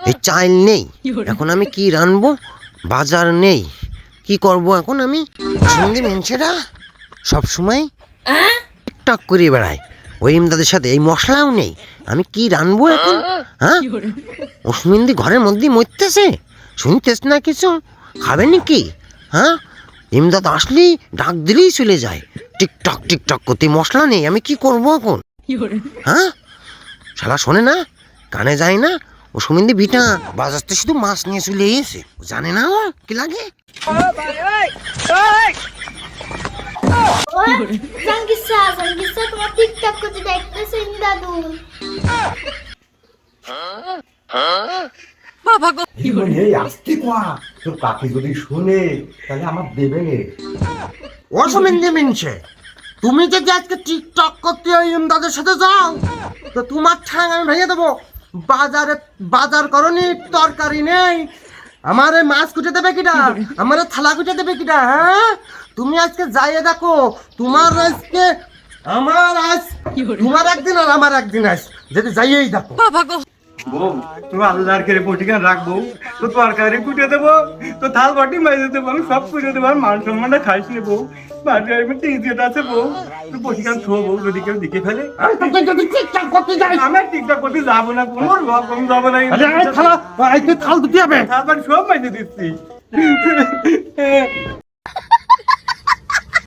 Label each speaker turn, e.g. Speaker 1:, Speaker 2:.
Speaker 1: এই চাল নেই, এখন আমি কি রানবো? বাজার নেই, কি করব এখন আমি? সঙ্গে মেনছেরা সবসময় টক করে বেড়ায় ওই ইমদাদের সাথে, এই মশলাও নেই, আমি কি রানবো এখন? হ্যাঁ, অসমিন্দি ঘরের মধ্যেই মরতেছে, শুনতেছ না কিছু? খাবে নাকি? হ্যাঁ, ইমদাদ আসলেই ডাক দিলেই চলে যায় টিকটক টিকটক করতে, মশলা নেই, আমি কি করবো এখন? হ্যাঁ, শালা শোনে না, কানে যায় না, ও সুমিন্দি বিটা বাজারতে শুধু মাছ নিয়ে চলে এসে, জানে না ও কি লাগে।
Speaker 2: তোমার টিকটক করতে দেখতেছো দাদু?
Speaker 3: এই আস্তে কোয়া, তোর কাকি যদি শুনে তাহলে আমার দেবে।
Speaker 1: ও সুমিন্দি মিনছে, তুমি যদি আজকে টিকটক করতে ওই ইমদাদের সাথে যাও তো তোমার ঠ্যাং আমি ভেঙে দেবো। বাজার করনি, তরকারি নেই, আমারে মাছ কুটে দেবে কিনা, আমারে থালা কুটে দেবে কিনা? হ্যাঁ, তুমি আজকে যাইয়ে দেখো, তোমার আজকে তোমার একদিন আর আমার একদিন আস, যদি যাইয়েই দেখো।
Speaker 3: বউ, তুমি আল্লাহর করে পটিকান রাখবো, তো তরকারি কুটে দেবো, তো থাল বাটি মেজে দেবো, আমি সব কুটে দেবো, আর মান সম্মানটা খাইছি রে বউ। বাড়ি ইজ্জত আছে বউ, তুই পটিকান থো বউ, যদি কেউ দিকে ফেলে।
Speaker 1: টিকটক করতে যাই,
Speaker 3: আমি টিকটক করতে যাবো না, কোনো রকম যাবো না।
Speaker 1: থাল দিতে হবে,
Speaker 3: থাল বাটি সব মেজে দিচ্ছি।